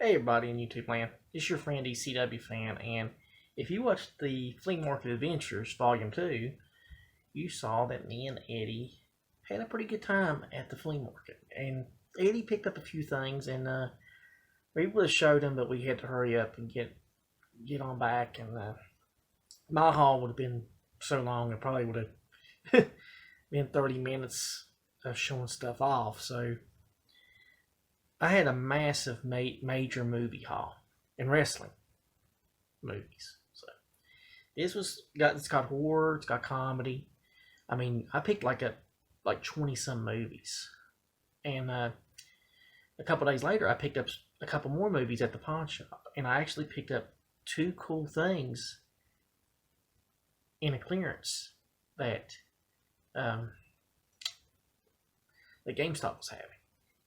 Hey everybody in YouTube land, it's your friend ECW fan, and if you watched the Flea Market Adventures Volume 2, you saw that me and Eddie had a pretty good time at the flea market. And Eddie picked up a few things, and we would have showed him, but we had to hurry up and get on back, and my haul would have been so long, it probably would have been 30 minutes of showing stuff off, so I had a massive major movie haul in wrestling movies. So it's got horror, it's got comedy. I mean, I picked like 20 some movies, and a couple days later, I picked up a couple more movies at the pawn shop, and I actually picked up two cool things in a clearance that that GameStop was having.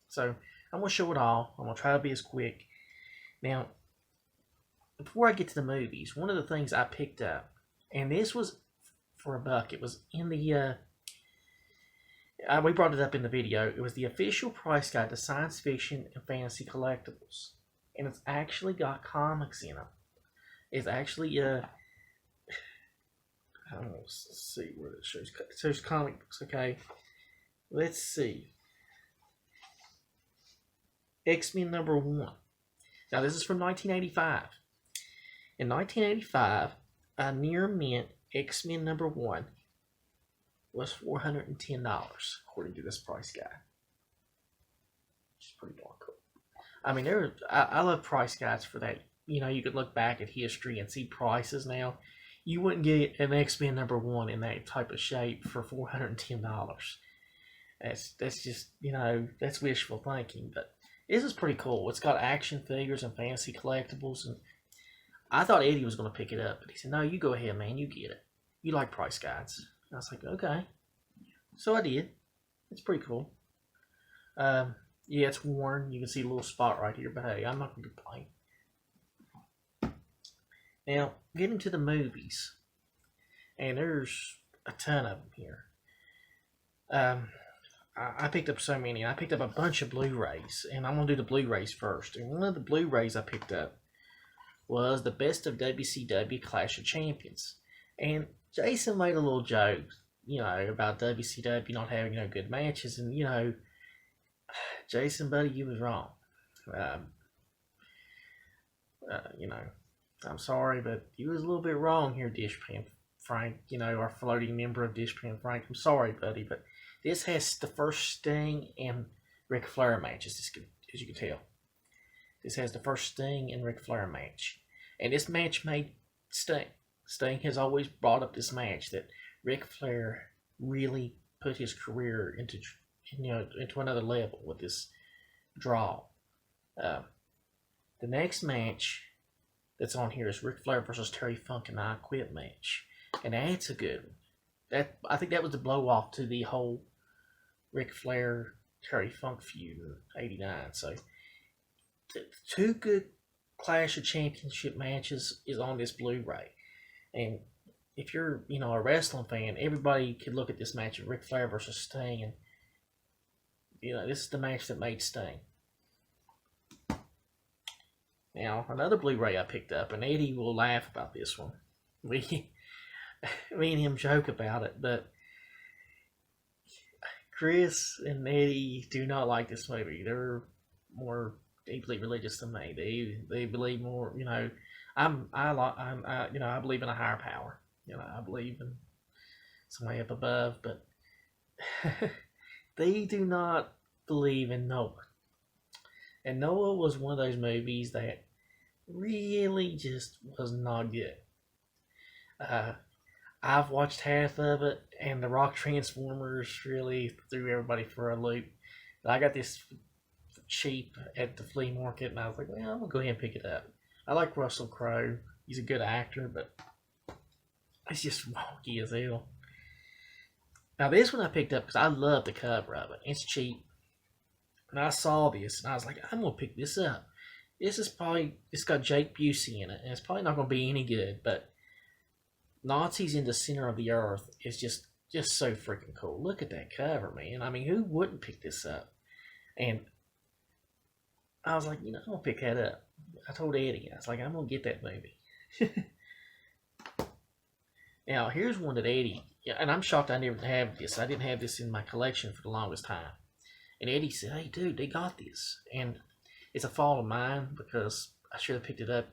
So I'm going to show it all. I'm going to try to be as quick. Now, before I get to the movies, one of the things I picked up, and this was for $1. It was in the, we brought it up in the video. It was the official price guide to science fiction and fantasy collectibles. And it's actually got comics in them. It's actually, I don't know, let's see where it shows. It shows comic books, okay? Let's see. X-Men #1. Now, this is from 1985. In 1985, a near mint X-Men #1 was $410, according to this price guide. Which is pretty darn cool. I mean, I love price guides for that. You know, you could look back at history and see prices now. You wouldn't get an X-Men #1 in that type of shape for $410. That's just, you know, that's wishful thinking, but this is pretty cool. It's got action figures and fantasy collectibles, and I thought Eddie was going to pick it up, but he said, "No, you go ahead, man. You get it. You like price guides." And I was like, "Okay." So I did. It's pretty cool. Yeah, it's worn. You can see a little spot right here, but hey, I'm not going to complain. Now, getting to the movies, and there's a ton of them here. I picked up so many. I picked up a bunch of Blu-rays, and I'm going to do the Blu-rays first. And one of the Blu-rays I picked up was the Best of WCW Clash of Champions. And Jason made a little joke, you know, about WCW not having no good matches. And, you know, Jason, buddy, you was wrong. You know, I'm sorry, but you was a little bit wrong here, Dishpan Frank. You know, our floating member of Dishpan Frank. I'm sorry, buddy, but this has the first Sting and Ric Flair matches, as you can tell. This has the first Sting and Ric Flair match. And this match made Sting. Sting has always brought up this match that Ric Flair really put his career into another level with this draw. The next match that's on here is Ric Flair versus Terry Funk and I Quit match. And that's a good one. I think that was the blow off to the whole Ric Flair Terry Funk feud in '89. So two good Clash of Championship matches is on this Blu-ray. And if you're, you know, a wrestling fan, everybody could look at this match of Ric Flair versus Sting, and you know, this is the match that made Sting. Now, another Blu-ray I picked up, and Eddie will laugh about this one. Me and him joke about it, but Chris and Eddie do not like this movie. They're more deeply religious than me. They believe more. You know, I believe in a higher power. You know, I believe in somebody up above, but they do not believe in Noah. And Noah was one of those movies that really just was not good. I've watched half of it, and the Rock Transformers really threw everybody for a loop. But I got this cheap at the flea market, and I was like, well, I'm going to go ahead and pick it up. I like Russell Crowe. He's a good actor, but it's just wonky as hell. Now, this one I picked up because I love the cover of it. It's cheap. And I saw this, and I was like, I'm going to pick this up. It's got Jake Busey in it, and it's probably not going to be any good, but Nazis in the Center of the Earth is just so freaking cool. Look at that cover, man. I mean, who wouldn't pick this up? And I was like, I'm gonna pick that up. I told Eddie, I was like, I'm gonna get that movie. Now here's one that Eddie, and I'm shocked I never have this. I didn't have this in my collection for the longest time. And Eddie said, "Hey, dude, they got this," and it's a fault of mine because I should have picked it up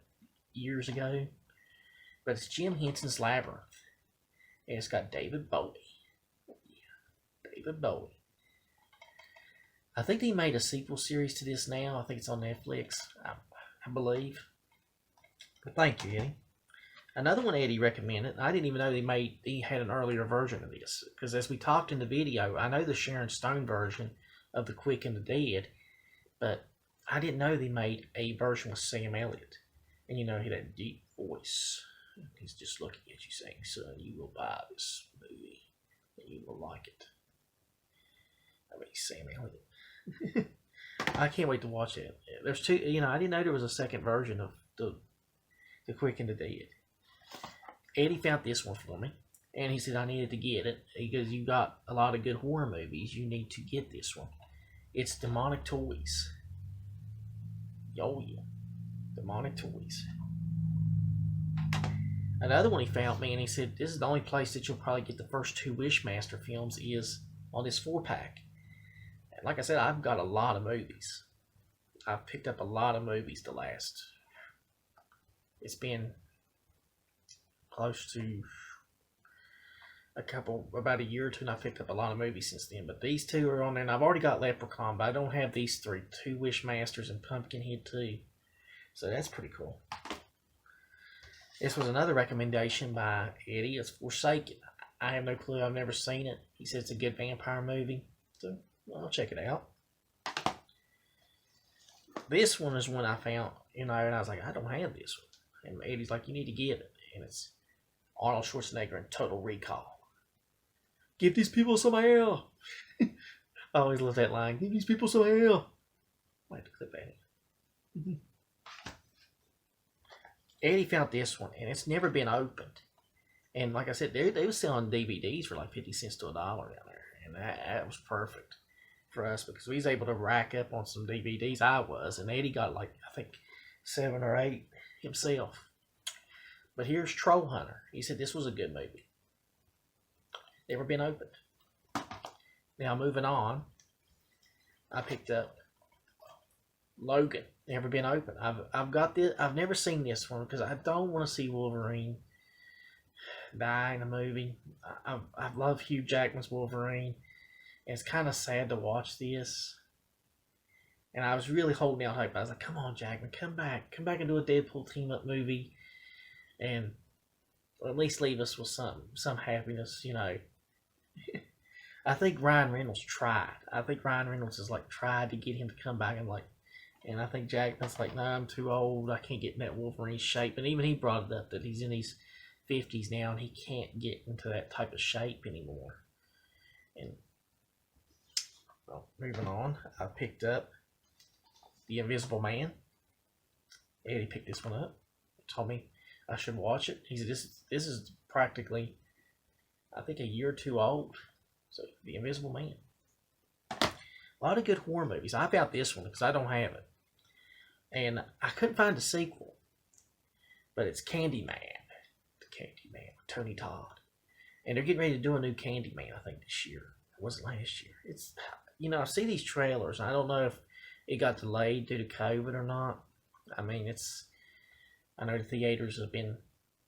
years ago. But it's Jim Henson's Labyrinth, and it's got David Bowie. Yeah, David Bowie. I think they made a sequel series to this now. I think it's on Netflix, I believe. But thank you, Eddie. Another one Eddie recommended. I didn't even know they had an earlier version of this, because as we talked in the video, I know the Sharon Stone version of The Quick and the Dead, but I didn't know they made a version with Sam Elliott. And he had that deep voice. He's just looking at you saying, "Son, you will buy this movie and you will like it." I mean, Sam Elliott. I can't wait to watch it. There's two, I didn't know there was a second version of the Quick and the Dead. Eddie found this one for me, and he said I needed to get it because you got a lot of good horror movies. You need to get this one. It's Demonic Toys. Oh yeah, Demonic Toys. Another one he found me, and he said this is the only place that you'll probably get the first two Wishmaster films is on this 4-pack. And like I said, I've got a lot of movies. I've picked up a lot of movies it's been close to about a year or two, and I've picked up a lot of movies since then. But these two are on there, and I've already got Leprechaun, but I don't have these three. 2 Wishmasters and Pumpkinhead 2. So that's pretty cool. This was another recommendation by Eddie. It's Forsaken. I have no clue. I've never seen it. He said it's a good vampire movie. So I'll check it out. This one is one I found, and I was like, I don't have this one. And Eddie's like, you need to get it. And it's Arnold Schwarzenegger in Total Recall. Give these people some hell. I always love that line. Give these people some hell. I have to clip that. Eddie found this one, and it's never been opened. And like I said, they were selling DVDs for like 50 cents to $1 down there. And that was perfect for us because we was able to rack up on some DVDs. I was. And Eddie got like, I think, 7 or 8 himself. But here's Troll Hunter. He said this was a good movie. Never been opened. Now moving on, I picked up Logan. Never been opened. I've got this. I've never seen this one because I don't want to see Wolverine die in a movie. I love Hugh Jackman's Wolverine. And it's kind of sad to watch this. And I was really holding out hope. I was like, come on, Jackman, come back and do a Deadpool team-up movie. And at least leave us with some happiness, I think Ryan Reynolds tried. I think Ryan Reynolds has tried to get him to come back and I think Jackman's like, no, I'm too old. I can't get in that Wolverine shape. And even he brought it up that he's in his 50s now and he can't get into that type of shape anymore. And well, moving on, I picked up The Invisible Man. Eddie picked this one up. Told me I should watch it. He said this is practically, I think, a year or two old. So The Invisible Man. A lot of good horror movies. I found this one because I don't have it. And I couldn't find a sequel. But it's Candyman. The Candyman with Tony Todd. And they're getting ready to do a new Candyman, I think, this year. It was last year. It's, I see these trailers. I don't know if it got delayed due to COVID or not. I mean, I know the theaters have been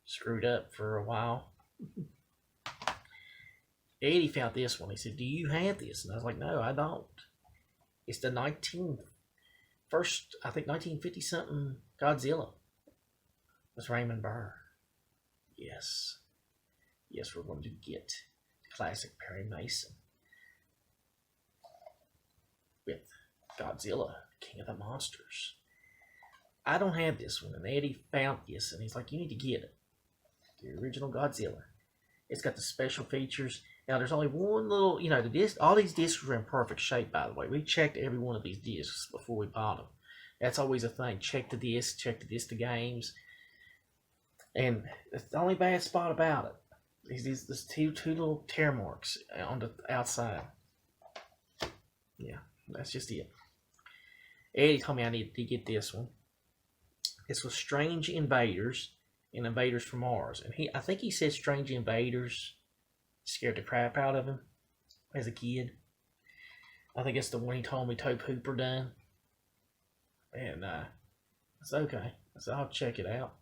screwed up for a while. Eddie found this one. He said, do you have this? And I was like, no, I don't. It's the 1950-something Godzilla. With Raymond Burr. Yes. Yes, we're going to get the classic Perry Mason. With Godzilla, King of the Monsters. I don't have this one, and Eddie found this, and he's like, you need to get it. The original Godzilla. It's got the special features. Now, there's only one little, the disc. All these discs are in perfect shape, by the way. We checked every one of these discs before we bought them. That's always a thing. Check the disc to games. And that's the only bad spot about it. Is these two little tear marks on the outside. Yeah, that's just it. Eddie told me I needed to get this one. This was Strange Invaders and Invaders from Mars. And I think he said Strange Invaders scared the crap out of him as a kid. I think it's the one he told me Tobe Hooper done. And it's okay. So I'll check it out.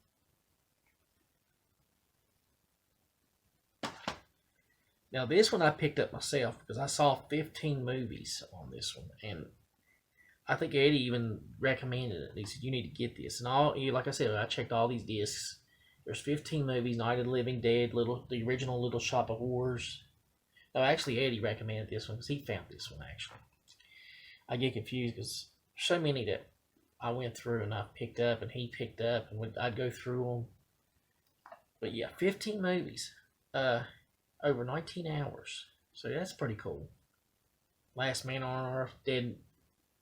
Now this one I picked up myself because I saw 15 movies on this one, and I think Eddie even recommended it. He said you need to get this, and like I said, I checked all these discs. There's 15 movies: Night of the Living Dead, the original Little Shop of Horrors. No, actually Eddie recommended this one because he found this one. Actually, I get confused because there's so many that I went through and I picked up, and he picked up, and I'd go through them. But yeah, 15 movies. Over 19 hours. So that's pretty cool. Last Man on Earth, Dead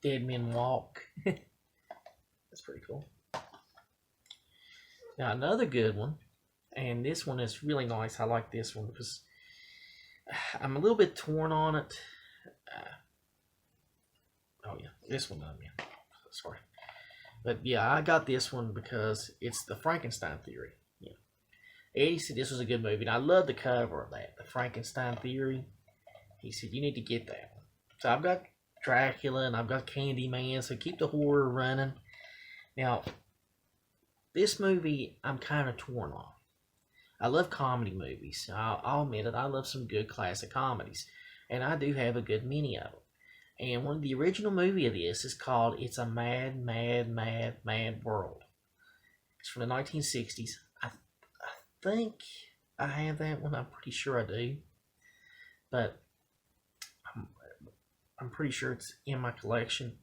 Men Walk. That's pretty cool. Now another good one, and this one is really nice. I like this one because I'm a little bit torn on it. Oh yeah, this one I mean. Sorry. But yeah, I got this one because it's the Frankenstein Theory. Eddie said this was a good movie, and I love the cover of that, the Frankenstein Theory. He said, you need to get that one. So I've got Dracula, and I've got Candyman, so keep the horror running. Now, this movie, I'm kind of torn on. I love comedy movies. I'll admit it, I love some good classic comedies, and I do have a good many of them. And the original movie of this is called It's a Mad, Mad, Mad, Mad World. It's from the 1960s. I think I have that one. I'm pretty sure I do, but I'm pretty sure it's in my collection.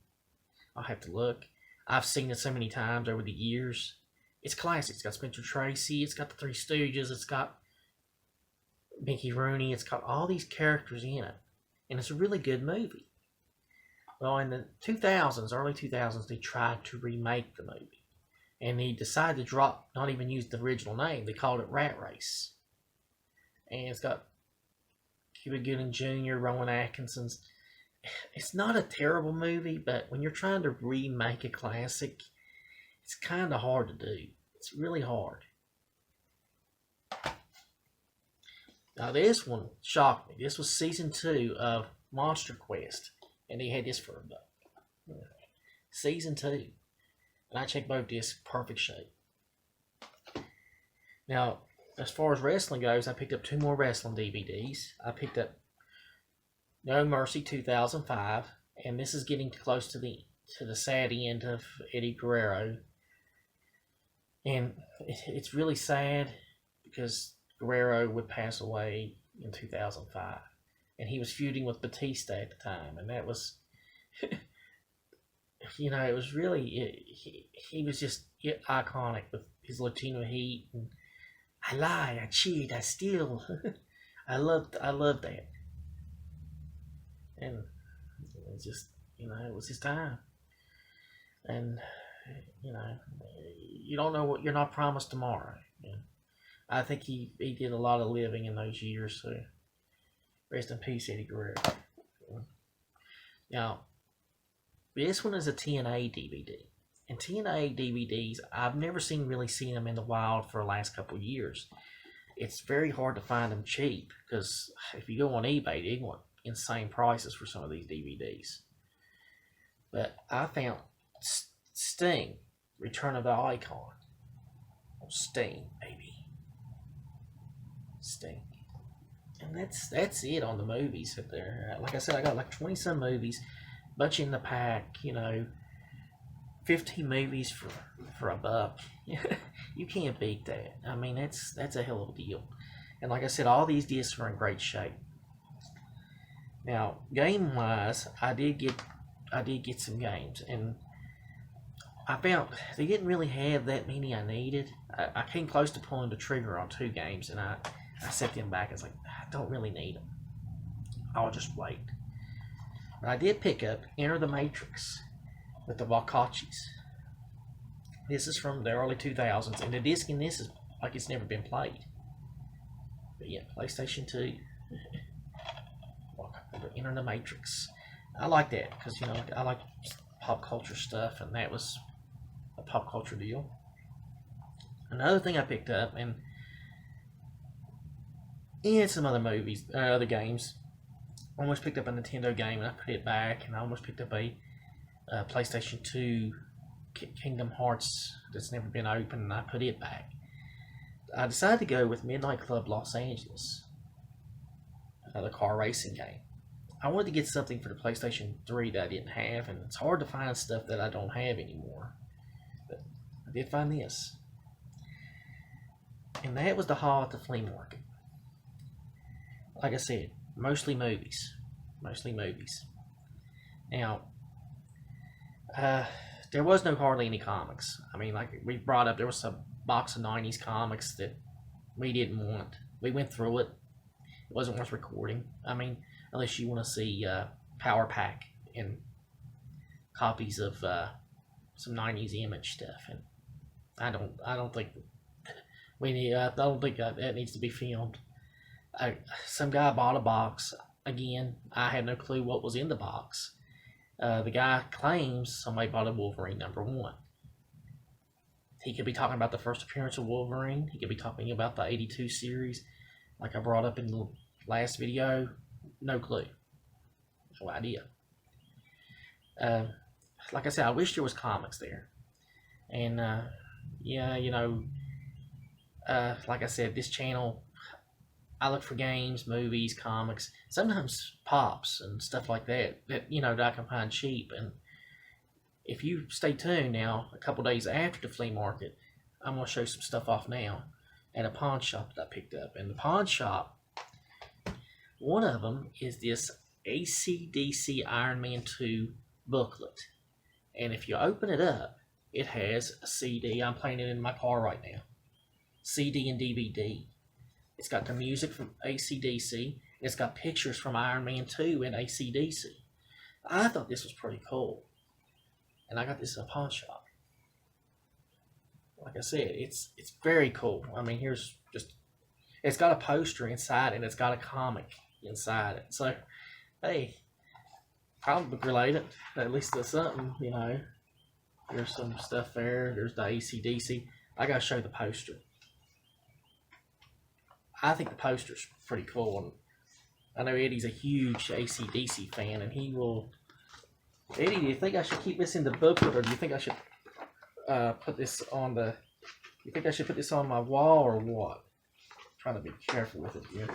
I'll have to look. I've seen it so many times over the years. It's classic. It's got Spencer Tracy. It's got the Three Stooges. It's got Mickey Rooney. It's got all these characters in it, and it's a really good movie. Well, in the 2000s, early 2000s, they tried to remake the movie. And he decided to not even use the original name. They called it Rat Race. And it's got Cuba Gooding Jr., Rowan Atkinson's. It's not a terrible movie, but when you're trying to remake a classic, it's kind of hard to do. It's really hard. Now this one shocked me. This was season 2 of Monster Quest. And they had this for about season 2. And I checked both discs, perfect shape. Now, as far as wrestling goes, I picked up 2 more wrestling DVDs. I picked up No Mercy 2005, and this is getting close to the sad end of Eddie Guerrero. And it's really sad because Guerrero would pass away in 2005. And he was feuding with Batista at the time, and that was... You know, it was really, he was just iconic with his Latino heat. And I lie, I cheat, I steal. I loved that. And it just, you know, it was his time. And, you know, you don't know what, you're not promised tomorrow. You know? I think he did a lot of living in those years, so rest in peace, Eddie Guerrero. Now, this one is a TNA DVD. And TNA DVDs, I've never really seen them in the wild for the last couple of years. It's very hard to find them cheap because if you go on eBay, they want insane prices for some of these DVDs. But I found Sting, Return of the Icon. Sting, baby. Sting. And that's it on the movies up there. Like I said, I got like 20 some movies. Bunch in the pack, you know, 15 movies for a buck. You can't beat that. I mean, that's a hell of a deal. And like I said, all these discs are in great shape. Now, game wise, I did get some games, and I found they didn't really have that many I needed. I came close to pulling the trigger on 2 games, and I set them back. I was like, I don't really need them. I'll just wait. But I did pick up Enter the Matrix with the Wakachis. This is from the early 2000s, and the disc in this is like it's never been played. But yeah, PlayStation 2. Enter the Matrix. I like that because, you know, I like pop culture stuff, and that was a pop culture deal. Another thing I picked up, and some other movies, other games. I almost picked up a Nintendo game and I put it back, and I almost picked up a PlayStation 2 Kingdom Hearts that's never been opened, and I put it back. I decided to go with Midnight Club Los Angeles, the car racing game. I wanted to get something for the PlayStation 3 that I didn't have, and it's hard to find stuff that I don't have anymore. But I did find this. And that was the haul at the Flea Market. Like I said, mostly movies. Now, there was hardly any comics. I mean, like we brought up, there was a box of 90s comics that we didn't want. We went through it. It wasn't worth recording. I mean, unless you want to see Power Pack and copies of some 90s Image stuff. And I don't think we need. I don't think that needs to be filmed. Some guy bought a box. Again, I had no clue what was in the box. The guy claims somebody bought a Wolverine #1. He could be talking about the first appearance of Wolverine. He could be talking about the 82 series, like I brought up in the last video. No clue. No idea. Like I said, I wish there was comics there. And, yeah, like I said, this channel, I look for games, movies, comics, sometimes pops and stuff like that that I can find cheap. And if you stay tuned now, a couple days after the flea market, I'm going to show some stuff off now at a pawn shop that I picked up. And the pawn shop, one of them is this Acdc Iron Man 2 booklet. And if you open it up, it has a CD. I'm playing it in my car right now. CD and DVD. It's got the music from Acdc. It's got pictures from Iron Man 2 and Acdc. I thought this was pretty cool. And I got this in a pawn shop. Like I said, it's very cool. I mean, it's got a poster inside and it's got a comic inside it. So, hey, comic related, at least to something, There's some stuff there. There's the Acdc. I gotta show the poster. I think the poster's pretty cool. And I know Eddie's a huge Acdc fan, and he will. Eddie, do you think I should keep this in the booklet, or do you think I should put this on the? You think I should put this on my wall, or what? I'm trying to be careful with it here.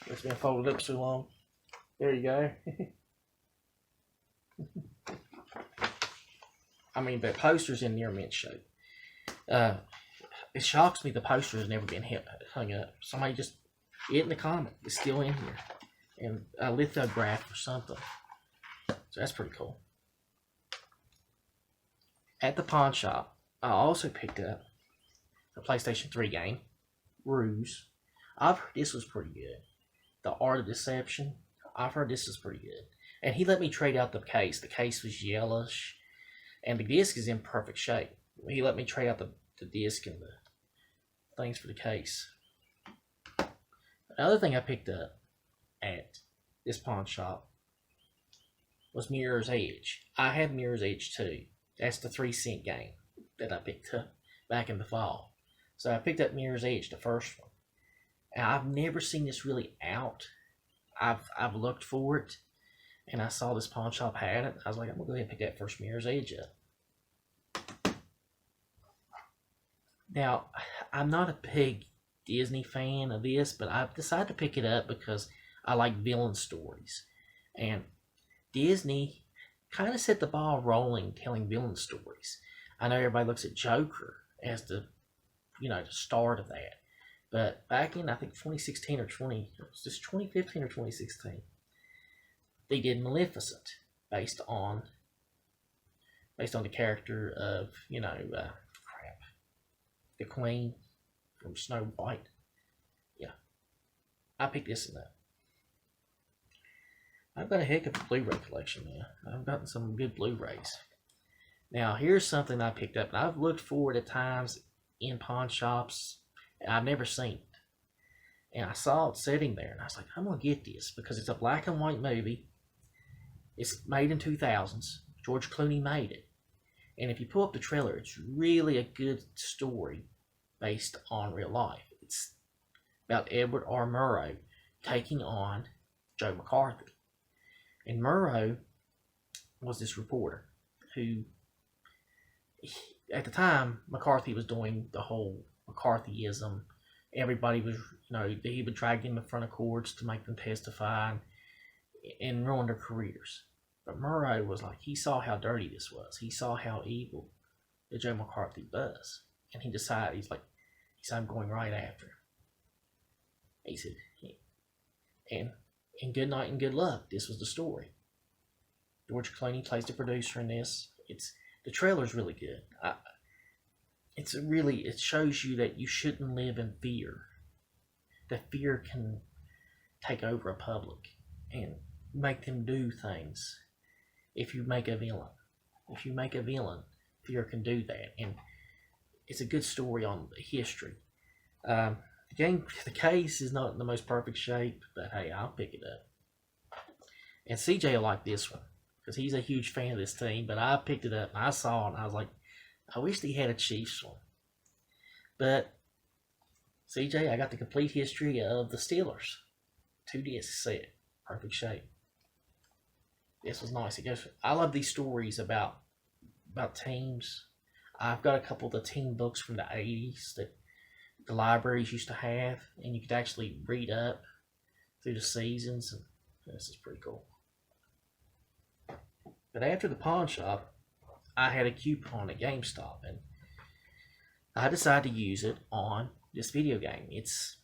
It's been folded up so long. There you go. I mean, the poster's in near mint shape. It shocks me the poster has never been hung up. Somebody just hit in the comment. It's still in here. And a lithograph or something. So that's pretty cool. At the pawn shop, I also picked up the PlayStation 3 game, Ruse. I've heard this was pretty good. The Art of Deception. I've heard this is pretty good. And he let me trade out the case. The case was yellowish. And the disc is in perfect shape. He let me trade out the disc and the things for the case. Another thing I picked up at this pawn shop was Mirror's Edge. I had Mirror's Edge too. That's the 3-cent game that I picked up back in the fall. So I picked up Mirror's Edge, the first one. And I've never seen this really out. I've looked for it, and I saw this pawn shop had it. I was like, I'm gonna go ahead and pick that first Mirror's Edge up. Now, I'm not a big Disney fan of this, but I've decided to pick it up because I like villain stories. And Disney kind of set the ball rolling telling villain stories. I know everybody looks at Joker as the start of that. But back in, I think, 2016 or 2015 or 2016, they did Maleficent based on the character of, the Queen from Snow White. Yeah. I picked this one up. I've got a heck of a Blu-ray collection now. I've gotten some good Blu-rays. Now, here's something I picked up, and I've looked for it at times in pawn shops, and I've never seen it. And I saw it sitting there, and I was like, I'm going to get this, because it's a black and white movie. It's made in 2000s, George Clooney made it. And if you pull up the trailer, it's really a good story based on real life. It's about Edward R. Murrow taking on Joe McCarthy. And Murrow was this reporter who, at the time, McCarthy was doing the whole McCarthyism. Everybody was, he would drag them in front of courts to make them testify and ruin their careers. But Murrow was like, he saw how dirty this was. He saw how evil that Joe McCarthy was. And he decided, he said, I'm going right after him. He said, and good night and good luck. This was the story. George Clooney plays the producer in this. The trailer's really good. It shows you that you shouldn't live in fear. That fear can take over a public and make them do things. If you make a villain, fear can do that. And it's a good story on history. The case is not in the most perfect shape, but hey, I'll pick it up. And CJ will like this one, because he's a huge fan of this team, but I picked it up and I saw it and I was like, I wish they had a Chiefs one. But CJ, I got the complete history of the Steelers. 2 disc set. Perfect shape. This was nice. I love these stories about teams. I've got a couple of the team books from the 80s that the libraries used to have, and you could actually read up through the seasons. And this is pretty cool. But after the pawn shop, I had a coupon at GameStop, and I decided to use it on this video game. It's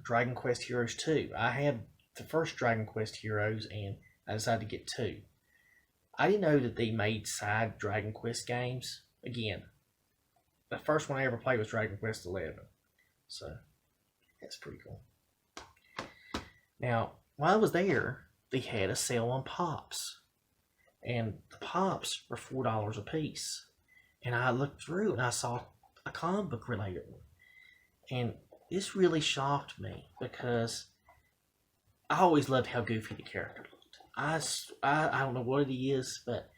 Dragon Quest Heroes 2. I had the first Dragon Quest Heroes, and I decided to get 2. I didn't know that they made side Dragon Quest games. Again, the first one I ever played was Dragon Quest 11. So, that's pretty cool. Now, while I was there, they had a sale on Pops. And the Pops were $4 a piece. And I looked through and I saw a comic book related one. And this really shocked me because I always loved how goofy the character looked. I don't know what it is, but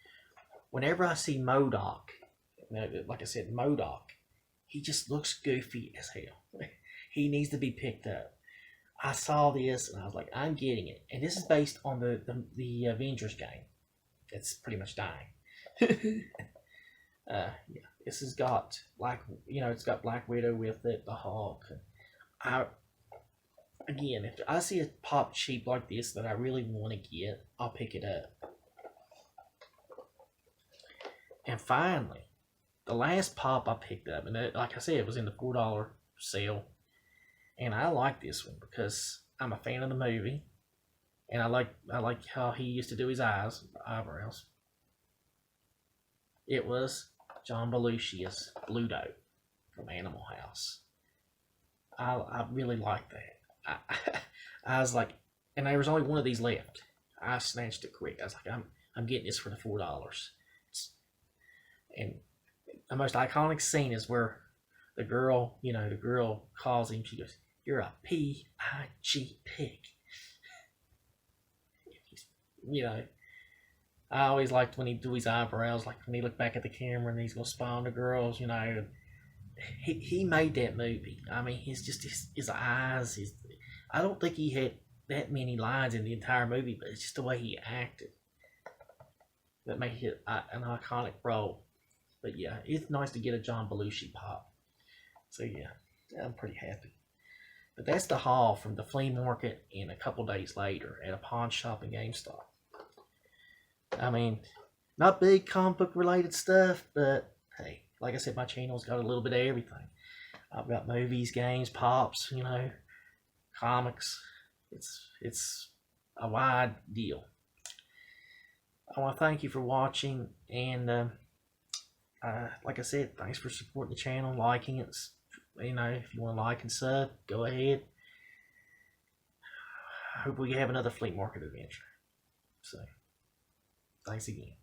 whenever I see MODOK, like I said, MODOK, he just looks goofy as hell. He needs to be picked up. I saw this and I was like, I'm getting it. And this is based on the Avengers game. It's pretty much dying. Yeah, this has got it's got Black Widow with it, the Hulk. Again, if I see a pop cheap like this that I really want to get, I'll pick it up. And finally, the last pop I picked up, and like I said, it was in the $4 sale, and I like this one because I'm a fan of the movie, and I like how he used to do his eyebrows. It was John Belushi's Bluto from Animal House. I really like that. I was like, and there was only one of these left. I snatched it quick. I was like, I'm getting this for the $4. And the most iconic scene is where the girl calls him. She goes, "You're a P-I-G pig." I always liked when he do his eyebrows, like when he looked back at the camera and he's gonna spy on the girls. He made that movie. I mean, his eyes. I don't think he had that many lines in the entire movie, but it's just the way he acted that made it an iconic role. But yeah, it's nice to get a John Belushi pop. So yeah, I'm pretty happy. But that's the haul from the Flea Market and a couple days later at a pawn shop in GameStop. I mean, not big comic book related stuff, but hey, like I said, my channel's got a little bit of everything. I've got movies, games, pops, comics. It's a wide deal. I want to thank you for watching, and like I said, thanks for supporting the channel, liking it. If you want to like and sub, go ahead. I hope we have another Flea Market adventure. So, thanks again.